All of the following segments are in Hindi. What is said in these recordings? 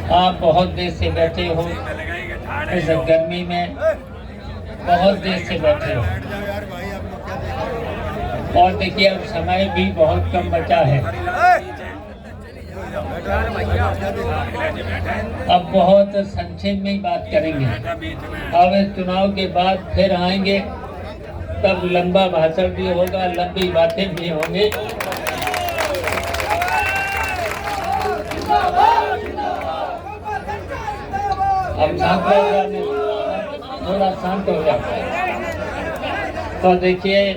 आप बहुत देर से बैठे हो, इस गर्मी में बहुत देर से बैठे हो, और देखिए अब समय भी बहुत कम बचा है। अब बहुत संक्षेप में ही बात करेंगे। अब चुनाव के बाद फिर आएंगे, तब लंबा भाषण भी होगा, लंबी बातें भी होंगी। अब शांत हो जाए, थोड़ा शांत हो जाए। तो देखिए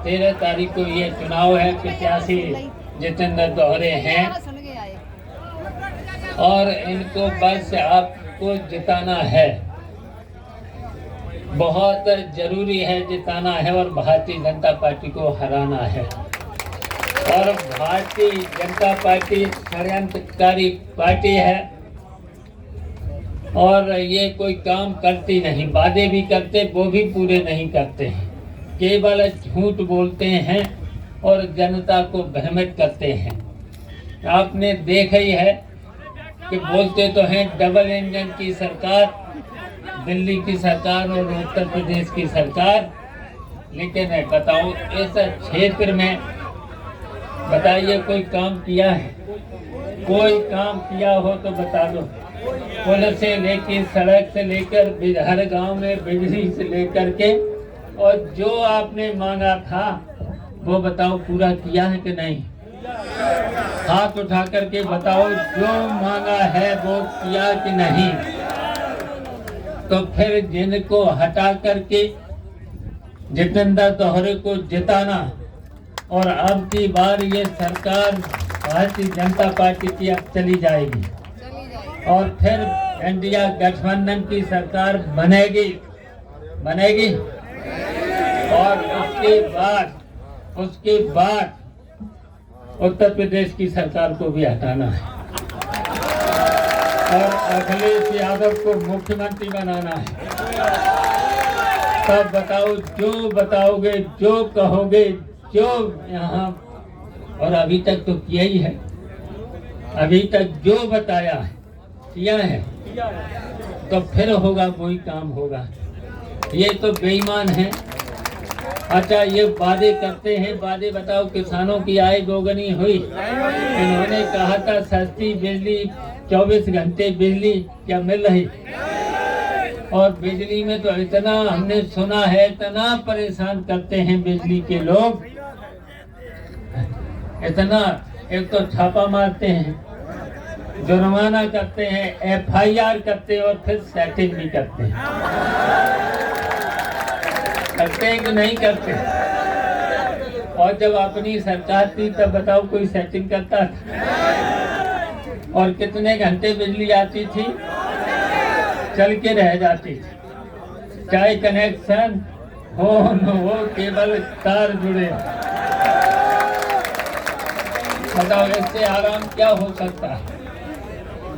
13 तारीख को ये चुनाव है। 85 जितेंद्र दोहरे हैं और इनको बस आपको जिताना है, बहुत जरूरी है जिताना है, और भारतीय जनता पार्टी को हराना है। और भारतीय जनता पार्टी षड्यंत्रकारी पार्टी है और ये कोई काम करती नहीं, वादे भी करते वो भी पूरे नहीं करते हैं, केवल झूठ बोलते हैं और जनता को भ्रमित करते हैं। आपने देखा ही है कि बोलते तो हैं डबल इंजन की सरकार, दिल्ली की सरकार और उत्तर प्रदेश की सरकार, लेकिन बताओ इस क्षेत्र में बताइए कोई काम किया है? कोई काम किया हो तो बता दो। पुल से लेकर, सड़क से लेकर, हर गांव में बिजली से लेकर के, और जो आपने मांगा था वो बताओ पूरा किया है कि नहीं? हाथ उठा करके बताओ, जो मांगा है वो किया कि नहीं? तो फिर जिनको हटा करके जितेंद्र दोहरे को जिताना, और अब की बार ये सरकार भारतीय जनता पार्टी की अब चली जाएगी और फिर इंडिया गठबंधन की सरकार बनेगी और उसके बाद उत्तर प्रदेश की सरकार को भी हटाना है और अखिलेश यादव को मुख्यमंत्री बनाना है। तब बताओ, जो बताओगे, जो कहोगे, जो यहाँ, और अभी तक तो किया ही है, अभी तक जो बताया है किया है, तो फिर होगा वही काम होगा। ये तो बेईमान है। अच्छा, ये वादे करते हैं, वादे बताओ, किसानों की आय दोगुनी हुई, इन्होंने कहा था सस्ती बिजली, 24 घंटे बिजली क्या मिल रही? और बिजली में तो इतना हमने सुना है, इतना परेशान करते हैं बिजली के लोग, इतना, एक तो छापा मारते हैं, जुर्माना करते हैं, FIR करते हैं और फिर सेटिंग भी करते हैं कि नहीं करते? और जब अपनी सरकार थी तब बताओ कोई सेटिंग करता था? और कितने घंटे बिजली आती थी? चल के रह जाती थी, चाहे कनेक्शन हो न हो, केवल तार जुड़े। बताओ इससे आराम क्या हो सकता है?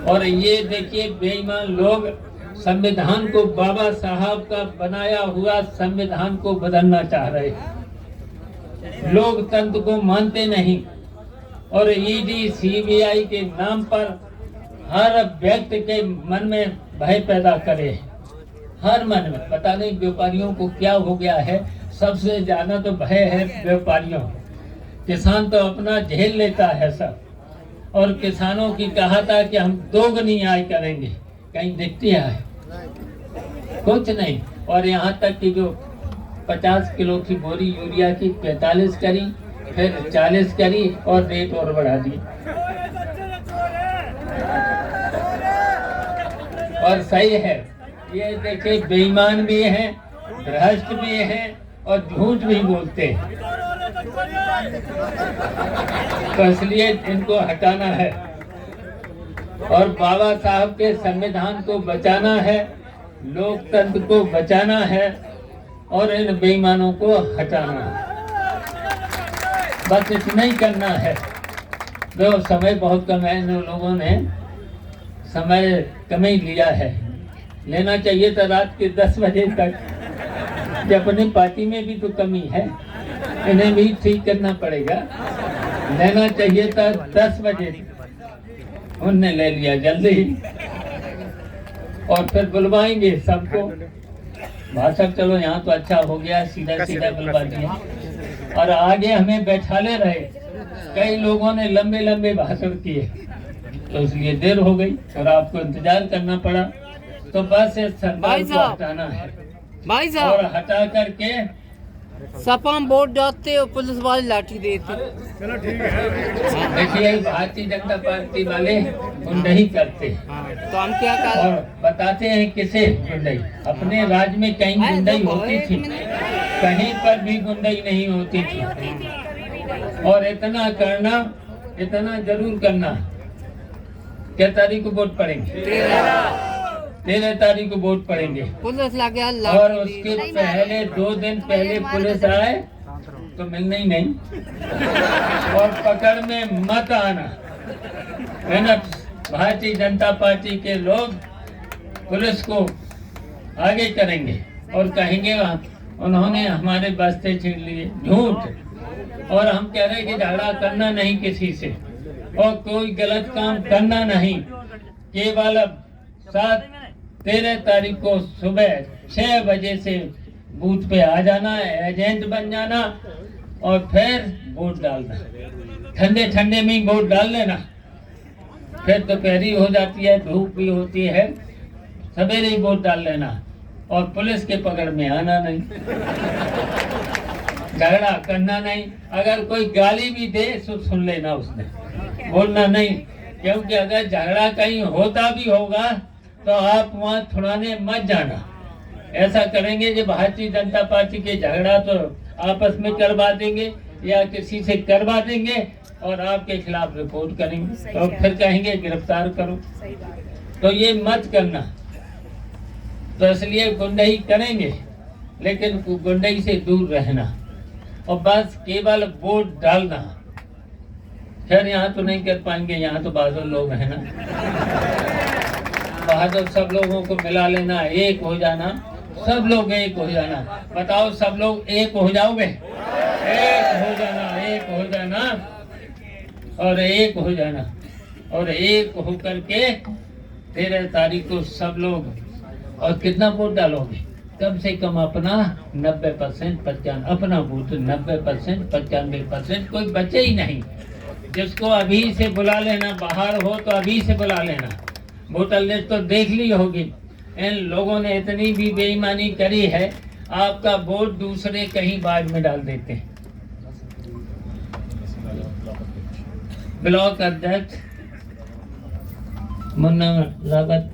और ये देखिए बेईमान लोग संविधान को, बाबा साहब का बनाया हुआ संविधान को बदलना चाह रहे हैं। लोकतंत्र को मानते नहीं और ED CBI के नाम पर हर व्यक्ति के मन में भय पैदा करे, हर मन में। पता नहीं व्यापारियों को क्या हो गया है, सबसे ज्यादा तो भय है व्यापारियों। किसान तो अपना झेल लेता है सब, और किसानों की कहा था कि हम दोगुनी आय करेंगे, कहीं दिखती है? कुछ नहीं। और यहाँ तक कि जो 50 किलो की बोरी यूरिया की 45 करी, फिर 40 करी और रेट और बढ़ा दी। और सही है, ये देखिए बेईमान भी हैं, भ्रष्ट भी हैं और झूठ भी बोलते हैं, तो इसलिए इनको हटाना है और बाबा साहब के संविधान को बचाना है, लोकतंत्र को बचाना है और इन बेईमानों को हटाना है। बस इतना ही करना है। तो समय बहुत कम है, इन लोगों ने समय कम ही लिया है। लेना चाहिए था रात के 10 बजे तक, कि अपनी पार्टी में भी तो कमी है, इन्हें भी ठीक करना पड़ेगा। लेना चाहिए था 10 बजे, उनने ले लिया जल्दी। और फिर बुलवाएंगे सबको। भाषण चलो यहाँ तो अच्छा हो गया, सीधा सीधा बुलवा दिया और आगे हमें बैठाले रहे। कई लोगों ने लंबे लंबे भाषण किए तो इसलिए देर हो गई और आपको इंतजार करना पड़ा। तो बस इस सरकार को हटाना है भाई और हटा करके सपा में वोट डालते और पुलिस वाले लाठी देते। देखिए भारतीय जनता पार्टी वाले गुंडई करते हैं तो हम क्या करें? और बताते हैं किसे गुंडई। अपने राज्य में कहीं गुंडई होती थी? कहीं पर भी गुंडई नहीं होती थी। और इतना करना, इतना जरूर करना। क्या तारीख को वोट पड़ेंगे? 13 तारीख को वोट पड़ेंगे। पुलिस लगे और उसके पहले 2 दिन पहले पुलिस आए तो मिलना ही नहीं और पकड़ में मत आना, है ना। भारतीय जनता पार्टी के लोग पुलिस को आगे करेंगे और कहेंगे उन्होंने हमारे बस्ते छीन लिए। झूठ। और हम कह रहे हैं कि झगड़ा करना नहीं किसी से और कोई गलत काम करना नहीं। केवल 13 तारीख को सुबह 6 बजे से बूथ पे आ जाना, एजेंट बन जाना और फिर वोट डालना। ठंडे ठंडे में ही वोट डाल लेना। फिर दोपहरी हो जाती है, धूप भी होती है, सवेरे ही वोट डाल लेना और पुलिस के पकड़ में आना नहीं। झगड़ा करना नहीं। अगर कोई गाली भी दे तो सुन लेना, उसने बोलना नहीं। क्योंकि अगर झगड़ा कहीं होता भी होगा तो आप वहाँ छुड़ाने मत जाना। ऐसा करेंगे कि भारतीय जनता पार्टी के झगड़ा तो आपस में करवा देंगे या किसी से करवा देंगे और आपके खिलाफ रिपोर्ट करेंगे और फिर कहेंगे गिरफ्तार करो। तो ये मत करना। तो इसलिए गुंडई करेंगे लेकिन गुंडई से दूर रहना और बस केवल वोट डालना। खैर यहाँ तो नहीं कर पाएंगे, यहाँ तो बहादुर लोग हैं ना। बहादुर सब लोगों को मिला लेना, एक हो जाना, सब लोग एक हो जाना। बताओ सब लोग एक हो जाओगे? एक हो जाना, एक हो जाना और एक हो जाना और एक हो करके 13 तारीख को सब लोग। और कितना वोट डालोगे? कम से कम अपना 90% 95, अपना वोट 90% 95%, कोई बचे ही नहीं। जिसको अभी से बुला लेना, बाहर हो तो अभी से बुला लेना। वोटर लिस्ट तो देख ली होगी। इन लोगों ने इतनी भी बेईमानी करी है, आपका वोट दूसरे कहीं बाद में डाल देते हैं। ब्लॉक अध्यक्ष मुन्ना रावत।